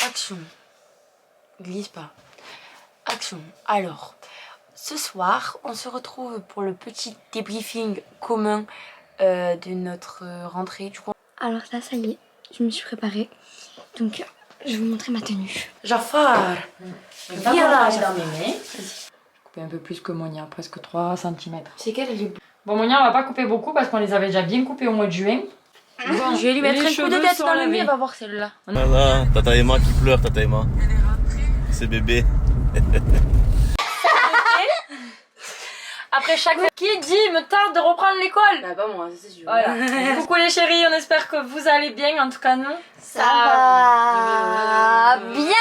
Action. Glisse pas. Action. Alors, ce soir, on se retrouve pour le petit débriefing commun de notre rentrée. Du coup, alors là, ça y est, je me suis préparée. Donc, je vais vous montrer ma tenue. Jafar, viens là, dans mes mains. Couper un peu plus que Monia, presque 3 cm. c'est qu'elle est... Bon, Monia, on va pas couper beaucoup parce qu'on les avait déjà bien coupés au mois de juin. Bon, je vais lui mettre un coup de tête dans le nez, elle va voir celle-là. Voilà, Tata Emma qui pleure, Tata Emma. C'est bébé. Après chaque... Qui dit me tarde de reprendre l'école? Bah pas moi, c'est sûr. Voilà. Coucou les chéris, on espère que vous allez bien, en tout cas nous. Ça va bien.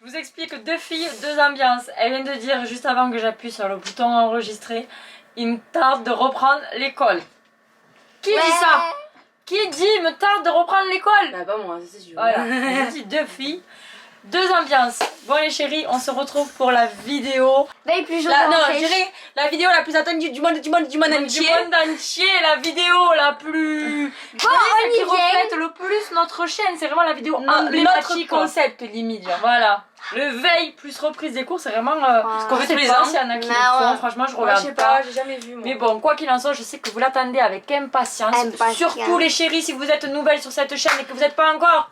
Je vous explique 2 filles, 2 ambiances. Elle vient de dire juste avant que j'appuie sur le bouton enregistrer, il me tarde de reprendre l'école. Qui dit ça? Qui dit me tarde de reprendre l'école? Bah pas moi, c'est sûr. Voilà, je dis 2 filles, 2 ambiances. Bon les chéris, on se retrouve pour la vidéo. Veille plus jaune. Non, je dirais la vidéo la plus attendue du monde entier. Du monde entier, la vidéo la plus... Bon, celle qui on y vient. reflète le plus notre chaîne, c'est vraiment la vidéo Notre emblématique. concept limite. Genre. Voilà. Le veille plus reprise des cours, c'est vraiment ce qu'on fait tous les ans. ans. S'il y en a qui le Ah font, ouais. franchement, je Moi, regarde je sais pas. pas, j'ai jamais vu moi. Mais bon, quoi qu'il en soit, je sais que vous l'attendez avec impatience. Surtout les chéris, si vous êtes nouvelles sur cette chaîne et que vous n'êtes pas encore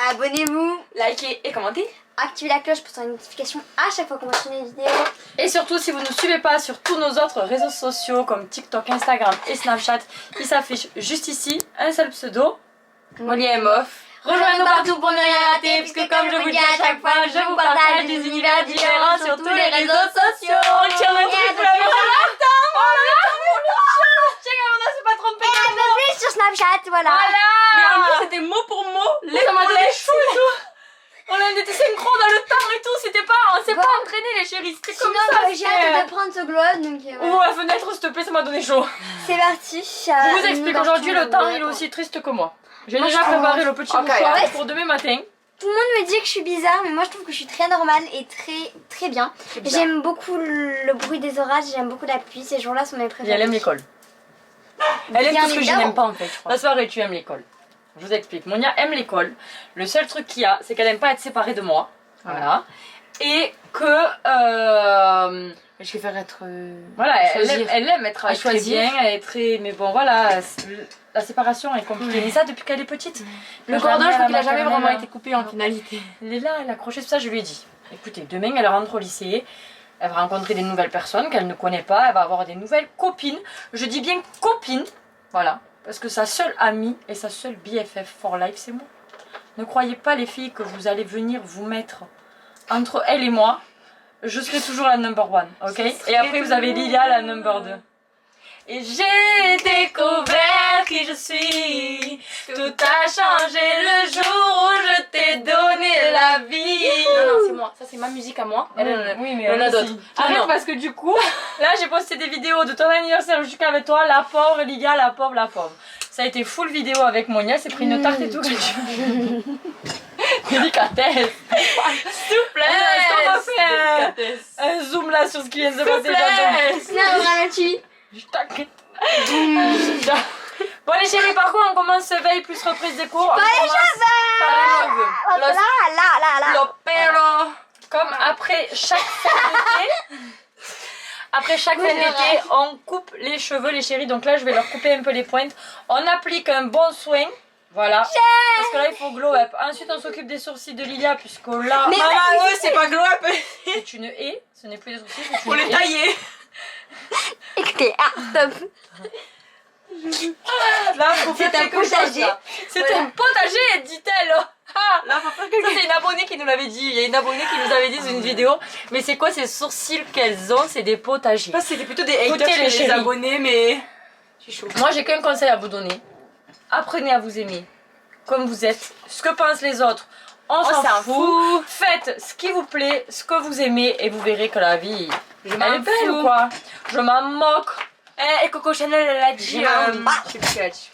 Abonnez-vous. Likez et commentez. Activez la cloche pour avoir une notification à chaque fois qu'on va tourner une vidéo. Et surtout, si vous ne nous suivez pas sur tous nos autres réseaux sociaux comme TikTok, Instagram et Snapchat, il s'affiche juste ici un seul pseudo. Molly M off. Rejoignez-nous partout pour ne rien rater, puisque comme je vous dis à chaque fois, je vous partage des univers différents sur tous les réseaux sociaux. On tient un truc pour la c'est pas trompé Un peu plus sur Snapchat, voilà. Mais en Voilà. plus c'était mot pour mot. Les Ça m'a donné mollets. chaud et tout. On a été synchro dans le temps et tout, c'était pas, on s'est Bon. pas entraîné les chéris, c'était comme Sinon, ça. j'ai hâte de prendre ce glow, donc Ouvre la fenêtre s'il te plaît, ça m'a donné chaud. c'est parti. Je vous explique, aujourd'hui le temps il est aussi triste que moi. J'ai déjà préparé le petit mouchoir ouais. pour demain matin. Tout le monde me dit que je suis bizarre, mais moi je trouve que je suis très normale et très bien. J'aime beaucoup le bruit des orages, j'aime beaucoup la pluie, ces jours-là sont mes Et préférés. elle aime l'école. Elle aime Bien tout ce que je évidemment. n'aime pas en fait, je crois. La soirée, tu aimes l'école. Je vous explique. Monia aime l'école. Le seul truc qu'il y a, c'est qu'elle aime pas être séparée de moi. Voilà. Et que. Je préfère être. Voilà, elle aime être À très choisir. bien, elle est très. Mais bon, voilà, la séparation est compliquée. Mais ça, depuis qu'elle est petite. Le Moi, cordon, je la crois qu'il a jamais maternelle, vraiment été coupé en finalité. Elle est là, elle est accrochée, c'est ça, je lui ai dit. Écoutez, demain, elle rentre au lycée. Elle va rencontrer des nouvelles personnes qu'elle ne connaît pas. Elle va avoir des nouvelles copines. Je dis bien copines. Voilà. Parce que sa seule amie et sa seule BFF for life, c'est moi. Ne croyez pas, les filles, que vous allez venir vous mettre entre elle et moi. Je serai toujours la number one, ok? Et après, vous avez Lilia, la number 2. Et j'ai découvert qui je suis. Tout a changé le jour où je t'ai donné la vie. Non, c'est moi. Ça, c'est ma musique à moi. Oui, mais il y en a d'autres. Arrête non. parce que du coup, là j'ai posté des vidéos de ton anniversaire jusqu'à avec toi, la pauvre Lilia, la pauvre, la pauvre. Ça a été full vidéo avec Monia, elle s'est pris une tarte et tout. Délicatesse. S'il vous plaît, est-ce qu'on va faire un zoom là sur ce qui vient de se passer dans Non, on ralentit. Je t'inquiète. Bon les chéris, par contre on commence veille plus reprise des cours. Pas les cheveux. Là. L'opéra. Comme après chaque fin d'été, on coupe les cheveux les chéris. Donc là je vais leur couper un peu les pointes. On applique un bon soin. Voilà. Parce que là il faut glow up. Ensuite on s'occupe des sourcils de Lilia puisque là... Mais Maman, c'est pas glow up. c'est une haie. Ce n'est plus des sourcils, c'est Faut une les haie. tailler. Écoutez, stop. Là, faut faire C'est un quelque chose. potager. Là, C'est un potager, dit-elle. Ah, là faut faire ça quelque chose. c'est une abonnée qui nous l'avait dit. Il y a une abonnée qui nous avait dit sur une vidéo. Mais c'est quoi ces sourcils qu'elles ont? C'est des potagers. Je pense que c'était plutôt des Écoutez, haters les chez les chéris. abonnés, mais. J'ai chaud. Moi j'ai qu'un conseil à vous donner. Apprenez à vous aimer comme vous êtes. Ce que pensent les autres, on s'en fout. Faites ce qui vous plaît, ce que vous aimez et vous verrez que la vie Je elle m'en est belle ou quoi? Je m'en moque. Et Coco Chanel, elle a dit. J'ai un- Je sais plus ce qu'elle a dit.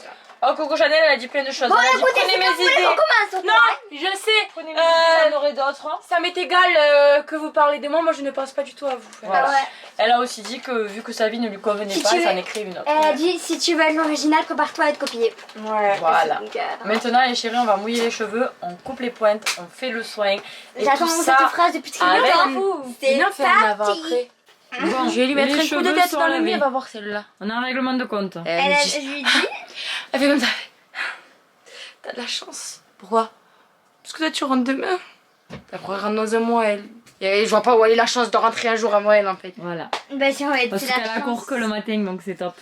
Oh, Coco Chanel, elle a dit plein de choses. Bon, Elle a dit, écoutez, prenez c'est mes comme vous voulez idées. qu'on commence, ok? Non, je sais. Prenez mes idées, j'en aurai d'autres. Hein. Ça m'est égal que vous parlez de moi. Moi, je ne pense pas du tout à vous. Voilà. Ah ouais. Elle a aussi dit que vu que sa vie ne lui convenait Si pas, tu elle s'en veux- écrit une autre. Elle a dit si tu veux être l'original, prépare-toi à être copié. Ouais. Voilà. Donc, Maintenant, les chéris, on va mouiller les cheveux, on coupe les pointes, on fait le soin. Et j'attends tout cette ça. phrase depuis très avec longtemps. vous. C'est Viens faire un avant parti. après. Bon, Je vais lui mettre les un coup de cheveux tête sont dans le lavés. nez, elle va voir celle-là. On a un règlement de compte. Je lui dis. Elle fait comme ça. T'as de la chance. Pourquoi? Parce que toi, tu rentres demain. Après, elle rentre dans un mois, elle. Et je vois pas où elle est la chance de rentrer un jour avant elle, en fait. Voilà. Bah si on va être Parce c'est la qu'elle a chance. cours que le matin, donc c'est top.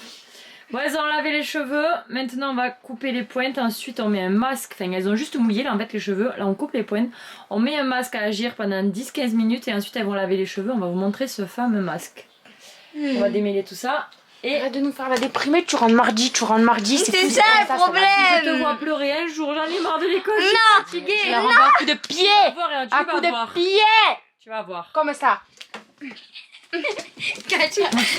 Bon, elles ont lavé les cheveux. Maintenant, on va couper les pointes. Ensuite, on met un masque. Enfin, elles ont juste mouillé, là, en fait, les cheveux. Là, on coupe les pointes. On met un masque à agir pendant 10-15 minutes. Et ensuite, elles vont laver les cheveux. On va vous montrer ce fameux masque. On va démêler tout ça. Et Arrête de nous faire la déprimée, tu rentres mardi, C'est fou, ça comme le va. problème. je te vois pleurer un jour. J'en ai marre de l'école. Je suis Non. fatiguée. Je la renvoie un coup de pied. Tu vas voir, tu Un vas coup de voir. pied. Tu vas voir. Comme ça.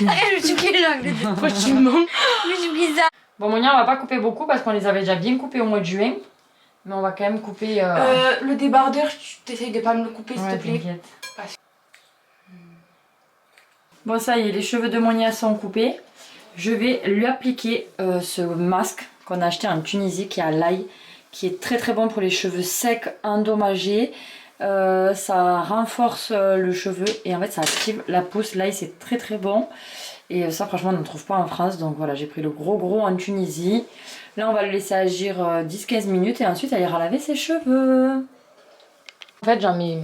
Arrête, je suis quelle langue. Franchement. Je suis bizarre. Bon, Monia, on va pas couper beaucoup parce qu'on les avait déjà bien coupés au mois de juin. Mais on va quand même couper. Le débardeur, tu t'essayes de pas me le couper, s'il Ouais, te plaît. t'inquiète. Parce- Bon, ça y est, les cheveux de Monia sont coupés. Je vais lui appliquer ce masque qu'on a acheté en Tunisie qui est à l'ail, qui est très très bon pour les cheveux secs, endommagés. Ça renforce le cheveu et en fait ça active la pousse. L'ail c'est très très bon. Et ça franchement on ne trouve pas en France. Donc voilà, j'ai pris le gros en Tunisie. Là on va le laisser agir 10-15 minutes et ensuite elle ira laver ses cheveux. En fait j'en mets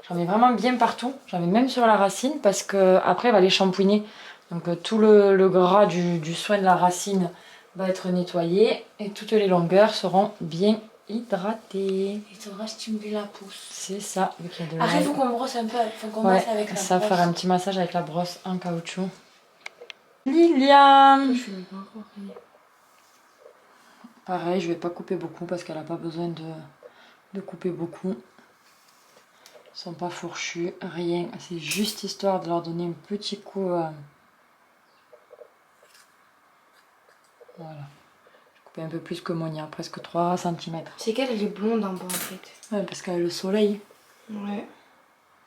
vraiment bien partout. J'en mets même sur la racine parce que après elle va les shampouiner. Donc tout le gras du soin de la racine va être nettoyé et toutes les longueurs seront bien hydratées. Il faudra stimuler la pousse. C'est ça, vu qu'il y a de Après, l'ail. il faut qu'on brosse un peu, faut qu'on Ouais, brosse avec la ça brosse. faire un petit massage avec la brosse en caoutchouc. Liliane! Je vais pas encore finir. Pareil, je vais pas couper beaucoup parce qu'elle a pas besoin de couper beaucoup. Ils sont pas fourchus, rien. C'est juste histoire de leur donner un petit coup. Voilà. Je coupe un peu plus que Monia, presque 3 cm. C'est qu'elle, elle est blonde en bas, en fait. Ouais, parce qu'avec le soleil, Ouais.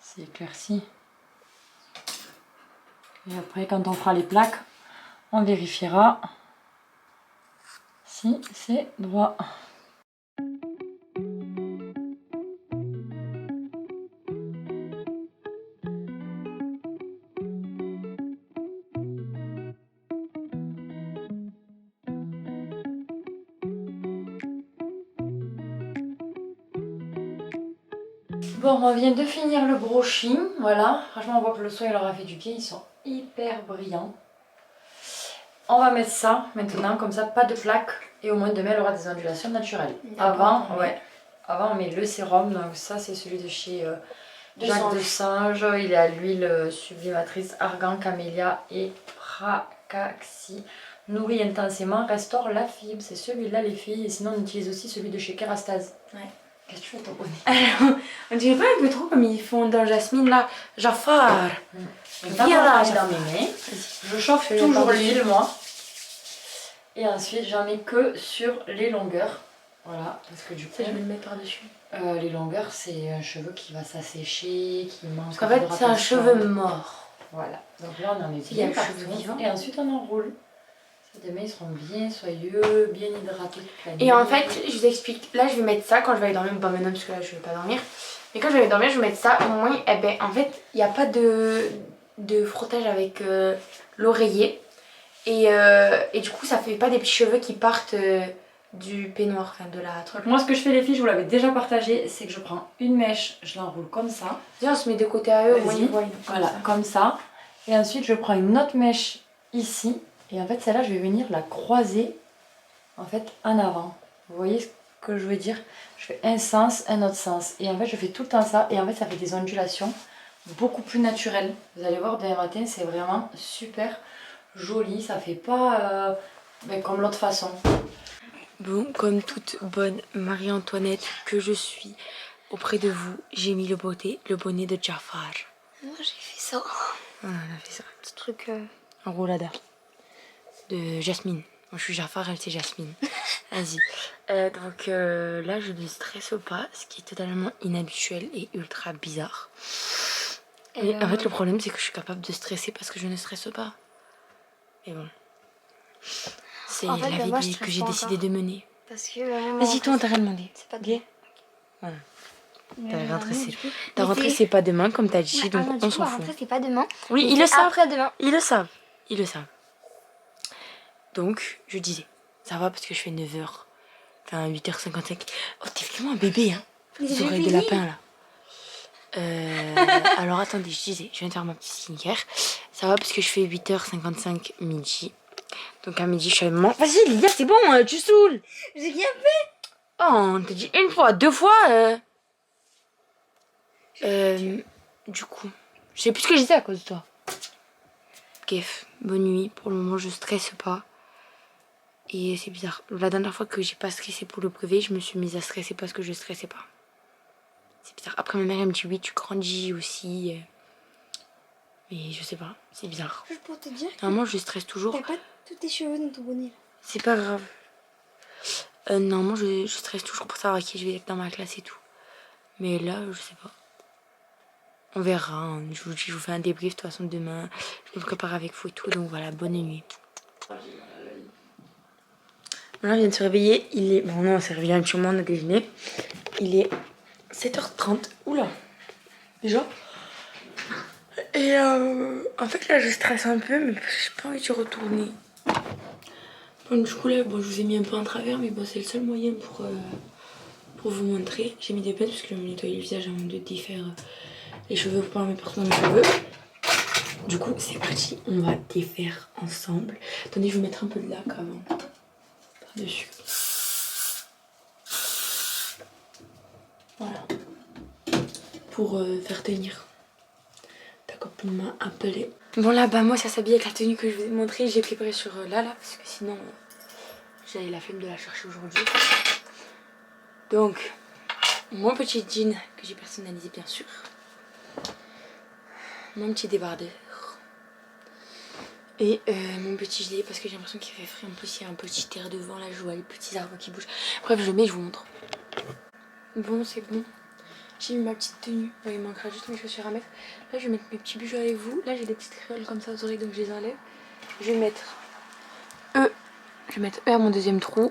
c'est éclairci. Et après, quand on fera les plaques, on vérifiera si c'est droit. Bon, on vient de finir le brushing, voilà. Franchement, on voit que le soin leur a fait du bien, ils sont hyper brillants. On va mettre ça maintenant, comme ça, pas de plaques. Et au moins demain, elle aura des ondulations naturelles. Avant, on met le sérum, donc ça, c'est celui de chez Jacques de Singe. Il est à l'huile sublimatrice argan, camélia et pracaxi. Nourrit intensément, restaure la fibre. C'est celui-là, les filles. Et sinon, on utilise aussi celui de chez Kerastase. Ouais. Qu'est-ce que tu fais, ton bonnet? On dirait pas un peu trop comme ils font dans Jasmine là. Jafar. Viens là, dans mes mains. Je chauffe toujours l'huile, moi. Et ensuite, j'en mets que sur les longueurs. Voilà, parce que du coup, Ça, je vais le mettre par-dessus. les longueurs, c'est un cheveu qui va s'assécher, qui manque. Parce qu'en fait, c'est un cheveu mort. Voilà, donc là, on en met Il y a bien le cheveu partout. vivant. Et ensuite, on enroule. Demain, ils seront bien soyeux, bien hydratés toute la nuit. Et en fait, je vous explique. Là, je vais mettre ça quand je vais aller dormir. Pas maintenant, parce que là, je vais pas dormir. Mais quand je vais aller dormir, je vais mettre ça. Au moins, eh ben, en fait, il n'y a pas de frottage avec l'oreiller. Et du coup, ça fait pas des petits cheveux qui partent du peignoir, enfin de la truc. Moi, ce que je fais, les filles, je vous l'avais déjà partagé, c'est que je prends une mèche, je l'enroule comme ça. Viens, on se met de côté à eux, au moins Vas-y. ils voient. Voilà, comme ça. Et ensuite, je prends une autre mèche ici. Et en fait, celle-là, je vais venir la croiser en fait en avant. Vous voyez ce que je veux dire? Je fais un sens, un autre sens. Et en fait, je fais tout le temps ça. Et en fait, ça fait des ondulations beaucoup plus naturelles. Vous allez voir, demain matin, c'est vraiment super joli. Ça fait pas comme l'autre façon. Bon, comme toute bonne Marie-Antoinette que je suis auprès de vous, j'ai mis le bonnet de Jafar. Moi j'ai fait ça. Ah, on a fait ça. Ce truc. En roulada. De Jasmine. Moi je suis Jafar, elle c'est Jasmine. Vas-y. Donc là, je ne stresse pas, ce qui est totalement inhabituel et ultra bizarre. Et en fait, le problème, c'est que je suis capable de stresser parce que je ne stresse pas. Mais bon. C'est En fait, la moi, vie je que stresse j'ai pas décidé encore. de mener. Parce que. Vas-y, toi, on t'a rien demandé. C'est pas Ok. Voilà. T'as rentré, ta Mais rentrée, c'est- c'est pas demain, comme t'as dit, Ouais, donc non, du on coup, s'en ma fout. rentrée, c'est pas demain. Oui, mais ils le c'est savent. après-demain. Ils le savent. Ils le savent. Donc, je disais, ça va parce que je fais 9h. Enfin, 8h55. Oh, t'es vraiment un bébé, hein. Les J'ai oreilles de fini. lapin, là. Alors, attendez, je disais, je viens de faire ma petite skincare. Ça va parce que je fais 8h55 midi. Donc, à midi, je suis avec maman. Vas-y, Lydia, c'est bon, tu saoules. J'ai rien fait. Oh, on t'a dit une fois, 2 fois. Du coup, je sais plus ce que je disais à cause de toi. Bref, bonne nuit. Pour le moment, je stresse pas. Et c'est bizarre. La dernière fois que j'ai pas stressé pour le brevet, je me suis mise à stresser parce que je stressais pas. C'est bizarre. Après, ma mère, elle me dit oui, tu grandis aussi. Mais je sais pas, c'est bizarre. Juste pour te dire que Normalement, je stresse toujours. t'as pas tous tes cheveux dans ton bonnet. C'est pas grave. Normalement, je stresse toujours pour savoir qui je vais être dans ma classe et tout. Mais là, je sais pas. On verra. Hein. Je vous fais un débrief de toute façon demain. Je me prépare avec vous et tout. Donc voilà, bonne nuit. Voilà, on vient de se réveiller. Il est. Bon, non, on s'est réveillé un petit moment, on a déjeuné. Il est 7h30. Oula! Déjà? Et en fait, là, je stresse un peu, mais j'ai pas envie de retourner. Bon, du coup, là, bon, je vous ai mis un peu en travers, mais bon, c'est le seul moyen pour vous montrer. J'ai mis des pelles parce que je vais me nettoyer le visage avant de défaire les cheveux pour pas me mettre dans mes cheveux. Du coup, c'est parti, on va défaire ensemble. Attendez, je vais mettre un peu de lac avant. Par-dessus. Voilà. Pour faire tenir. Ta copine m'a appelé. Bon là, bah moi, ça s'habille avec la tenue que je vous ai montrée. Je l'ai préparée sur là, parce que sinon, j'avais la flemme de la chercher aujourd'hui. Donc, mon petit jean que j'ai personnalisé, bien sûr. Mon petit débardeur. Et mon petit gilet parce que j'ai l'impression qu'il fait frais. En plus, il y a un petit air de vent là, je vois les petits arbres qui bougent. Bref, je le mets, je vous montre. Bon, c'est bon. J'ai mis ma petite tenue. Bon, il manquera juste mes chaussures à mettre. Là, je vais mettre mes petits bijoux avec vous. Là, j'ai des petites créoles comme ça aux oreilles, donc je les enlève. Je vais mettre E. Je vais mettre E à mon deuxième trou.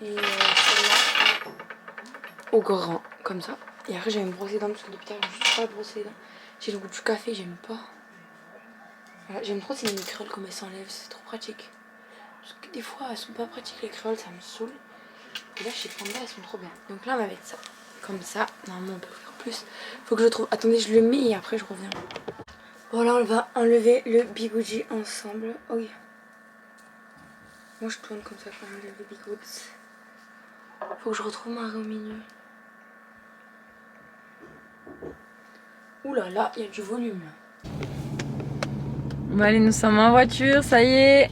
Et celle-là au grand, comme ça. Et après, je vais me brosser les dents parce que depuis tard, je ne suis pas brosser les dents. J'ai le goût du café, j'aime pas. Voilà, j'aime trop ces mini créoles comme elles s'enlèvent, c'est trop pratique. Parce que des fois, elles sont pas pratiques les créoles, ça me saoule. Et là, chez Panda, elles sont trop bien. Donc là, on va mettre ça. Comme ça, normalement, on peut faire plus. Faut que je trouve. Attendez, je le mets et après, je reviens. Bon, là, on va enlever le bigouji ensemble. Oh oui. Moi, je tourne comme ça quand j'enlève le bigouji. Faut que je retrouve ma au milieu. Ouh là là, il y a du volume là. Bon allez, nous sommes en voiture, ça y est,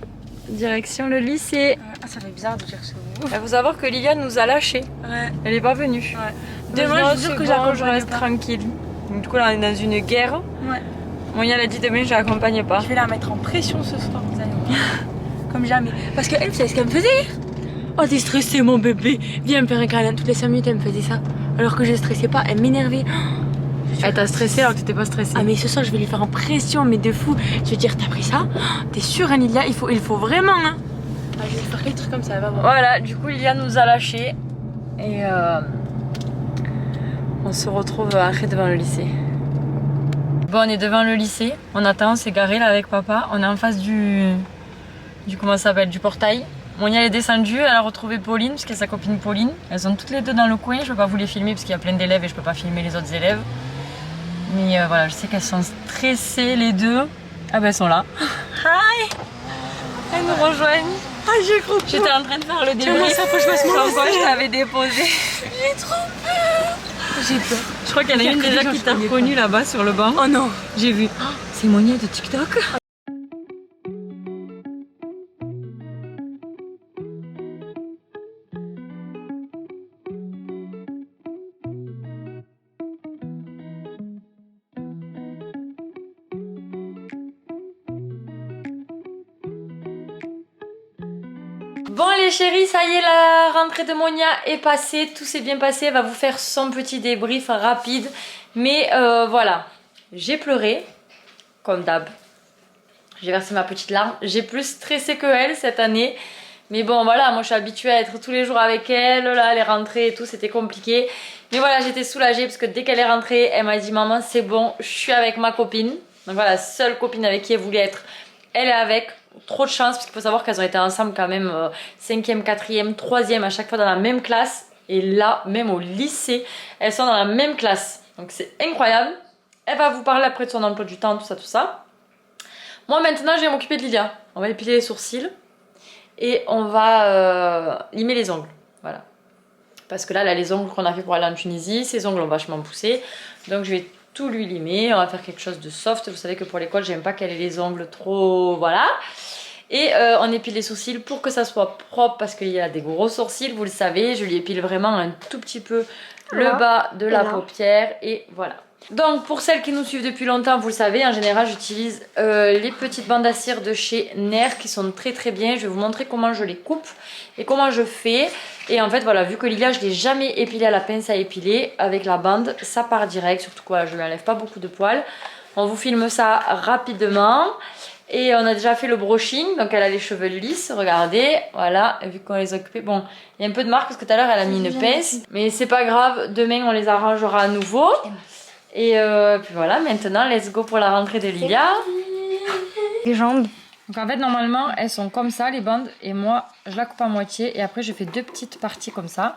direction le lycée. Ah, ça fait bizarre de dire ça. Il faut savoir que Liliane nous a lâchés. Ouais. Elle est pas venue. Ouais. Demain, je vous jure que je j'accompagne reste pas. tranquille. Donc, du coup, là, on est dans une guerre. Ouais. Monia elle a dit demain, je l'accompagne pas. Je vais la mettre en pression ce soir, vous allez voir. Comme jamais. Parce qu'elle, vous savez ce qu'elle me faisait hier? Oh, t'es stressée, mon bébé. Viens me faire un câlin. Toutes les 5 minutes, elle me faisait ça. Alors que je stressais pas, elle m'énervait. Elle t'a stressée alors que t'étais pas stressée. Ah, mais ce soir, je vais lui faire en pression, mais de fou. Je vais dire, t'as pris ça? T'es sûre, hein, Lilia? Il faut vraiment, hein. Ah, je vais faire quelques trucs comme ça, elle va voir. Voilà, du coup, Liliane nous a lâchés. Et on se retrouve après devant le lycée. Bon, on est devant le lycée. On attend, on s'est garé là avec papa. On est en face du comment ça s'appelle, du portail. Monia est descendue, elle a retrouvé Pauline, parce qu'il y a sa copine Pauline. Elles sont toutes les deux dans le coin. Je peux pas vous les filmer parce qu'il y a plein d'élèves et je peux pas filmer les autres élèves. Mais voilà, je sais qu'elles sont stressées les deux. Ah ben elles sont là. Hi. Elles nous rejoignent. Ah, j'ai trop peur. J'étais en train de faire le Tiens, moi, débrief. ça, faut que je fasse mon Comme quoi essai. je t'avais déposé. J'ai trop peur. J'ai peur. Je crois qu'il y en a une déjà qui t'a reconnue là-bas sur le banc. Oh non. J'ai vu. Oh, c'est Monia de TikTok. Bon les chéris, ça y est, la rentrée de Monia est passée, tout s'est bien passé, elle va vous faire son petit débrief rapide. Mais voilà, j'ai pleuré, comme d'hab. J'ai versé ma petite larme, j'ai plus stressé que elle cette année. Mais bon voilà, moi je suis habituée à être tous les jours avec elle, là elle est rentrée et tout, c'était compliqué. Mais voilà, j'étais soulagée parce que dès qu'elle est rentrée, elle m'a dit maman c'est bon, je suis avec ma copine. Donc voilà, la seule copine avec qui elle voulait être, elle est avec. Trop de chance parce qu'il faut savoir qu'elles ont été ensemble quand même 5e, 4e, 3e à chaque fois dans la même classe. Et là, même au lycée, elles sont dans la même classe. Donc c'est incroyable. Elle va vous parler après de son emploi du temps, tout ça, tout ça. Moi maintenant, je vais m'occuper de Lilia. On va épiler les sourcils et on va limer les ongles. Voilà. Parce que là, les ongles qu'on a fait pour aller en Tunisie, ses ongles ont vachement poussé. Donc je vais tout lui limer. On va faire quelque chose de soft. Vous savez que pour l'école, j'aime pas qu'elle ait les ongles trop... Voilà. Et on épile les sourcils pour que ça soit propre parce qu'il y a des gros sourcils, vous le savez. Je lui épile vraiment un tout petit peu le bas de la paupière et voilà. Donc pour celles qui nous suivent depuis longtemps, vous le savez, en général j'utilise les petites bandes à cire de chez Nair qui sont très très bien. Je vais vous montrer comment je les coupe et comment je fais. Et en fait voilà, vu que Lilia je l'ai jamais épilé à la pince à épiler, avec la bande ça part direct. Surtout quoi, je lui enlève pas beaucoup de poils. On vous filme ça rapidement. Et on a déjà fait le brushing, donc elle a les cheveux lisses, regardez, voilà, vu qu'on les a occupés. Bon, il y a un peu de marque parce que tout à l'heure elle a mis une pince, mais c'est pas grave, demain on les arrangera à nouveau. Et puis voilà, maintenant let's go pour la rentrée de Lilia. Les jambes. Donc en fait normalement elles sont comme ça les bandes et moi je la coupe à moitié et après je fais deux petites parties comme ça.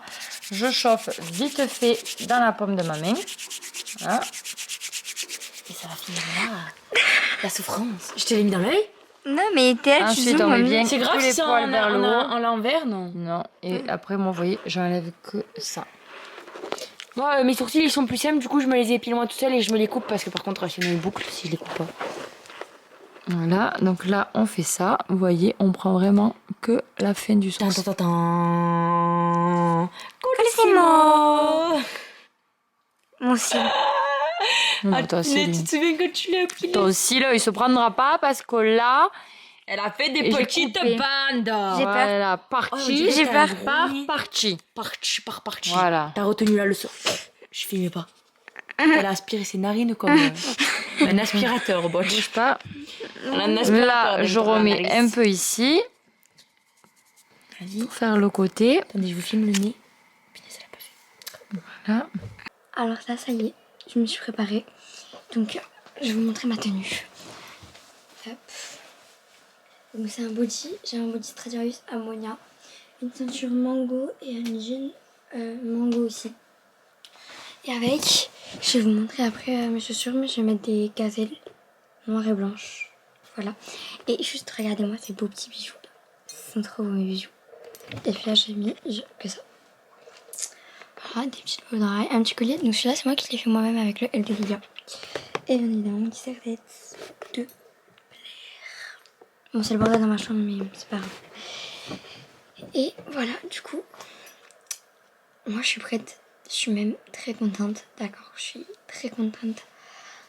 Je chauffe vite fait dans la paume de ma main, voilà. Et ça va finir là. La souffrance. Je te l'ai mis dans l'œil. Non, mais t'es là, tu Ensuite, zoomes, on met mamie. bien C'est grave tous les si poils vers le haut. en l'envers, non? Non, et après moi vous voyez j'enlève que ça. Moi, mes sourcils ils sont plus simples, du coup je me les épile moi toute seule et je me les coupe parce que par contre c'est une boucle si je les coupe pas. Voilà, donc là on fait ça, vous voyez, on prend vraiment que la fin du sourcil. Colissimo. Mon cil. Toi aussi, Tu te souviens que tu l'as épilé? toi aussi là, il se prendra pas parce que là, Elle a fait des Et j'ai petites coupé. bandes. J'ai peur. voilà, partie, J'ai peur. par partie. Par partie. Voilà. T'as retenu la leçon. Je filmais pas. Elle a aspiré ses narines comme un aspirateur, bon. Bouge pas. Un aspirateur Là, je remets un peu ici Vas-y. pour faire le côté. Attendez, je vous filme le nez. Putain, ça l'a pas fait. Voilà. Alors ça y est, je me suis préparée. Donc, je vais vous montrer ma tenue. Hop. Donc c'est un body, j'ai un body Stradivarius Ammonia, une ceinture mango et un jean mango aussi. Et avec, je vais vous montrer après mes chaussures, mais je vais mettre des gazelles noires et blanches. Voilà. Et juste regardez-moi ces beaux petits bijoux. Ce sont trop beaux mes bijoux. Et puis là j'ai mis que ça. Voilà, des petites boucles d'oreilles, un petit collier. Donc celui-là c'est moi qui l'ai fait moi-même avec le L de Lilia. Et bien évidemment mon petit serre-tête de Blair. Bon c'est le bordel dans ma chambre mais c'est pas grave. Et voilà, du coup, moi je suis prête. Je suis même très contente, d'accord. Je suis très contente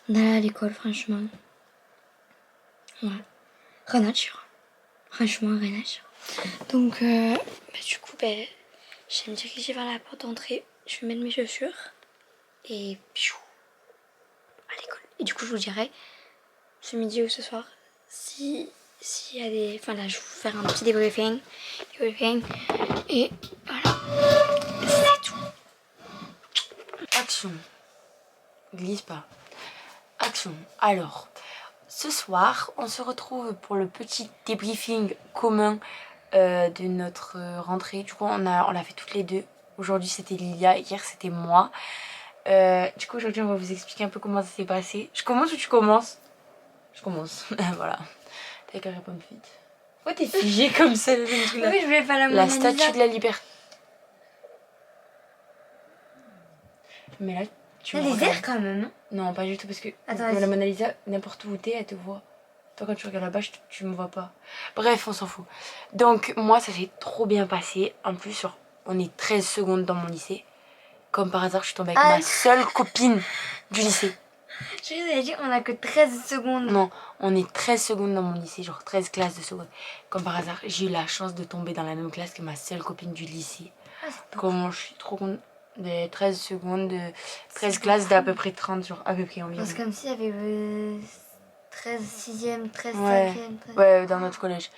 d'aller à l'école, franchement. Voilà. Rien à dire. Franchement, rien à dire. Donc, du coup, je vais me diriger vers la porte d'entrée. Je vais mettre mes chaussures. Et piou, à l'école. Et du coup, je vous dirai ce midi ou ce soir s'il y a des... Enfin là, je vais vous faire un petit débriefing. Et voilà. C'est tout. Action. Glisse pas. Action. Alors, ce soir, on se retrouve pour le petit débriefing commun de notre rentrée. Du coup, on l'a fait toutes les deux. Aujourd'hui, c'était Lilia. Hier, c'était moi. Du coup, aujourd'hui, on va vous expliquer un peu comment ça s'est passé. Je commence ou tu commences? Je commence. Voilà. T'as qu'à répondre vite. Pourquoi t'es figée comme ça? Oui, je voulais pas la La Mona Lisa. statue de la liberté. Mais là, tu T'as me des regardes. airs quand même, non? Non, pas du tout, parce que Attends, la vas-y. Mona Lisa, n'importe où t'es, elle te voit. Toi, quand tu regardes là-bas, tu me vois pas. Bref, on s'en fout. Donc, moi, ça s'est trop bien passé. En plus, on est 13 secondes dans mon lycée. Comme par hasard, je suis tombée avec ma seule copine du lycée. Je vous ai dit, on a que 13 secondes. Non, on est 13 secondes dans mon lycée, genre 13 classes de seconde. Comme par hasard, j'ai eu la chance de tomber dans la même classe que ma seule copine du lycée. Ah, c'est pas Comment je suis trop contente. Des 13 secondes, de 13 classes d'à peu près 30, genre à peu près environ. C'est comme s'il y avait 13 6e, 13 Ouais. 5e. 13... Ouais, dans notre collège.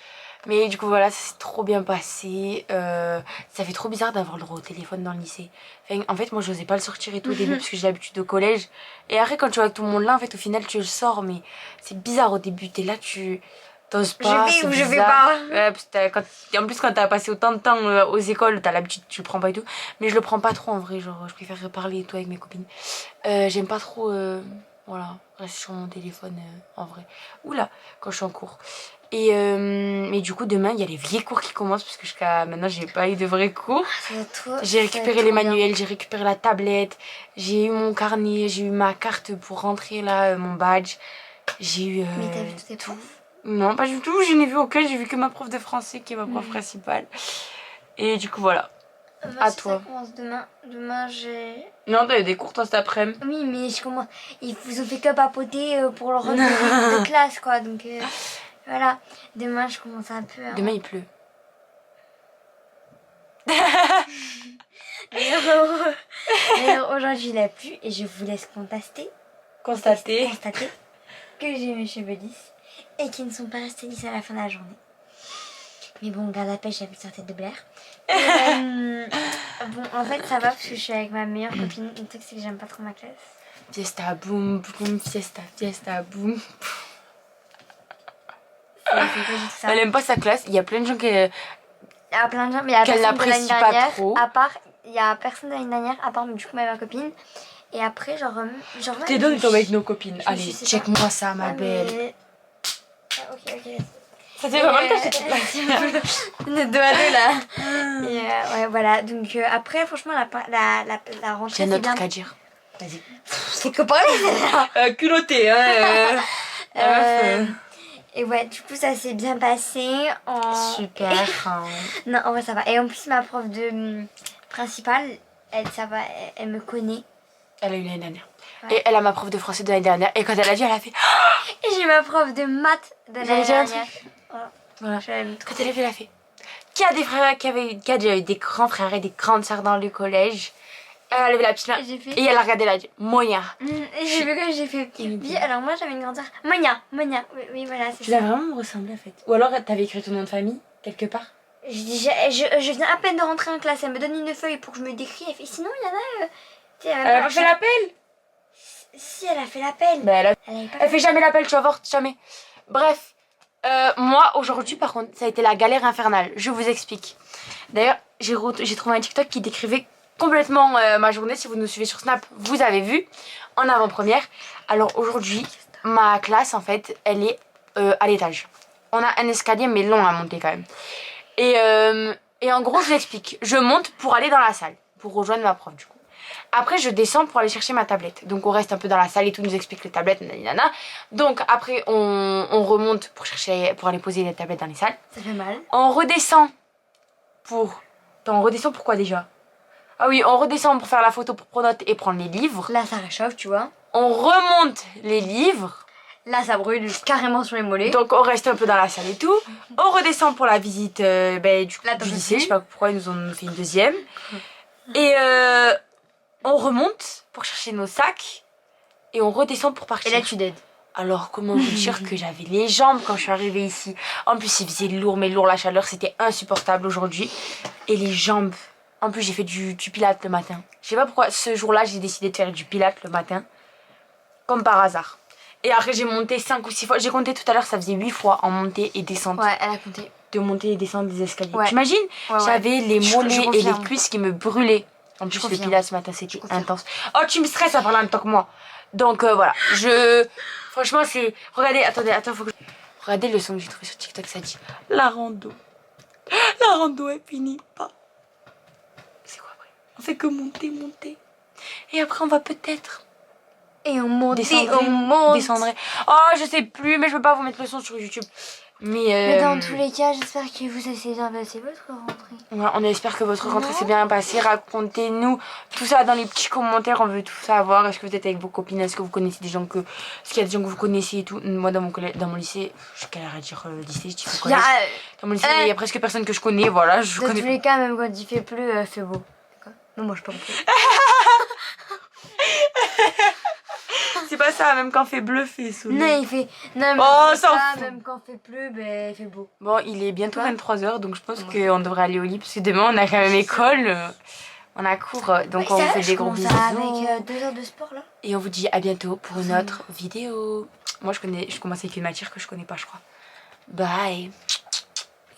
Mais du coup, voilà, ça s'est trop bien passé. Ça fait trop bizarre d'avoir le droit au téléphone dans le lycée. Enfin, en fait, moi, j'osais pas le sortir et tout au début parce que j'ai l'habitude au collège. Et après, quand tu vois que tout le monde là, en fait, au final, tu le sors. Mais c'est bizarre au début. T'es là, tu t'oses pas. Je vais c'est ou je vais bizarre. pas. Ouais, parce que en plus, quand t'as passé autant de temps aux écoles, t'as l'habitude, tu le prends pas et tout. Mais je le prends pas trop en vrai. Genre, je préfère parler et tout avec mes copines. J'aime pas trop, voilà, rester sur mon téléphone en vrai. Oula, quand je suis en cours. Et mais du coup demain il y a les vrais cours qui commencent parce que jusqu'à maintenant j'ai pas eu de vrais cours. J'ai récupéré les manuels, j'ai récupéré la tablette, j'ai eu mon carnet, j'ai eu ma carte pour rentrer là, mon badge. J'ai eu Mais t'as vu tous tes profs? Non, pas du tout, je n'ai vu aucun, j'ai vu que ma prof de français qui est ma prof principale. Et du coup voilà. À toi. Ça commence demain. Demain j'ai... Non, t'as eu des cours toi cet après-midi. Oui, mais je commence... Ils vous ont fait que papoter pour leur de classe, quoi. Donc voilà. Demain, je commence un peu... Demain il pleut. D'ailleurs, aujourd'hui, il a plu et je vous laisse Constater. constater que j'ai mes cheveux lisses et qu'ils ne sont pas restés lisses à la fin de la journée. Mais bon, garde à pêche avec sa tête de blaire. Bon, en fait, ça va parce que je suis avec ma meilleure copine. Le truc, c'est que j'aime pas trop ma classe. Fiesta boum boum, fiesta boum. C'est pas juste ça. Elle aime pas sa classe, il y a plein de gens qui... Il y a plein de gens, mais il y a Qu'elle personne de l'année n'apprécie pas dernière. trop. À part, il y a personne de l'année dernière, à part du coup ma copine. Et après, genre T'es deux, nous avec nos copines. je me Allez, suis check-moi ça, ma Ah, belle. mais... Ah, ok. Ça fait vraiment que j'étais là. On est deux à deux là. Et ouais, voilà. Donc après, franchement, la rentrée, J'ai un c'est autre bien. truc à dire. Vas-y. C'est que parler. Culotté, hein. Et ouais, du coup, ça s'est bien passé. Super. Non, en vrai, ça va. Et en plus, ma prof de principale, ça va, elle me connaît. Elle a eu l'année dernière. Ouais. Et elle a ma prof de français de l'année dernière. Et quand elle a vu, elle a fait... Et j'ai ma prof de maths de l'année J'allais dire un dernière. Voilà. Je l'aime trop. Quand elle a vu, elle a fait... Qui a des frères, qui a déjà eu des grands frères et des grandes sœurs dans le collège. Elle a levé la petite main. Et j'ai fait... Et elle a regardé, elle a dit... Moyen. Et j'ai vu que j'ai fait... Oui, alors moi, j'avais une grande sœur. Monia. Oui, voilà, c'est Tu ça. l'as vraiment ressemblé en fait. Ou alors t'avais écrit ton nom de famille quelque part. Je viens à peine de rentrer en classe. Elle me donne une feuille pour que je me décris. Elle fait... Sinon, il y en a... Elle a pas fait l'appel. Si, elle a fait l'appel. Bah, Elle avait pas elle fait jamais l'appel, tu vas voir, jamais. Bref, moi aujourd'hui par contre, ça a été la galère infernale. Je vous explique. D'ailleurs, j'ai trouvé un TikTok qui décrivait complètement ma journée. Si vous nous suivez sur Snap, vous avez vu en avant-première. Alors aujourd'hui, ma classe en fait, elle est à l'étage. On a un escalier mais long à monter quand même. Et en gros, je vous explique. Je monte pour aller dans la salle, pour rejoindre ma prof du coup. Après, je descends pour aller chercher ma tablette. Donc, on reste un peu dans la salle et tout, nous explique les tablettes, nanana. Donc, après, on remonte pour aller poser les tablettes dans les salles. Ça fait mal. On redescend pour... Attends, on redescend pourquoi déjà? Ah oui, on redescend pour faire la photo pour prendre note et prendre les livres. Là, ça réchauffe, tu vois. On remonte les livres. Là, ça brûle carrément sur les mollets. Donc, on reste un peu dans la salle et tout. On redescend pour la visite du Là, lycée. Je sais pas pourquoi ils nous ont fait une deuxième. Et... on remonte pour chercher nos sacs et on redescend pour partir. Et là, tu dead. Alors, comment vous dire que j'avais les jambes quand je suis arrivée ici. En plus, il faisait lourd, mais lourd, la chaleur, c'était insupportable aujourd'hui. Et les jambes. En plus, j'ai fait du pilates le matin. Je sais pas pourquoi, ce jour-là, j'ai décidé de faire du pilates le matin. Comme par hasard. Et après, j'ai monté 5 ou 6 fois. J'ai compté tout à l'heure, ça faisait 8 fois en montée et descente. Ouais, elle a compté. De monter et descendre des escaliers. Ouais. T'imagines? Ouais. J'avais les Je mollets et les confirme. cuisses qui me brûlaient. En plus, le confirme. pilates ce matin, c'était confirme. intense. Oh, tu me stresses à parler en même temps que moi. Donc, voilà. Franchement, c'est... Regardez, attends, faut que... Regardez le son que j'ai trouvé sur TikTok, ça dit... La rando, elle finit pas. C'est quoi après? On fait que monter. Et après, on va peut-être... Et on monte. Descendrait. Oh, je sais plus, mais je peux pas vous mettre le son sur YouTube. Mais dans tous les cas, j'espère que vous avez bien passé votre rentrée. Ouais, on espère que votre rentrée s'est bien passée. Racontez-nous tout ça dans les petits commentaires. On veut tout savoir. Est-ce que vous êtes avec vos copines? Est-ce que vous connaissez des gens que... Est-ce qu'il y a des gens que vous connaissez et tout? Moi, dans mon lycée... Je galère à dire lycée, je dis collège. Dans mon lycée, il y a presque personne que je connais. Voilà, je Dans connais tous les cas, même quand il fait plus, fait beau. D'accord. Non, moi je peux plus. C'est pas ça, même quand fait bleu, fait soleil. Non, il fait. Non, mais Oh, c'est s'en ça, fout. même quand il fait plus, ben il fait beau. Bon, il est bientôt Quoi 23h, donc je pense qu'on devrait aller au lit. Parce que demain, on a quand même école. On a cours, donc on vous fait des gros bisous. Avec 2 heures de sport là. Et on vous dit à bientôt pour une autre vidéo. Moi, je commence avec une matière que je connais pas, je crois. Bye.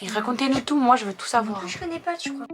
Et racontez-nous tout, moi je veux tout savoir. Je connais pas, tu crois.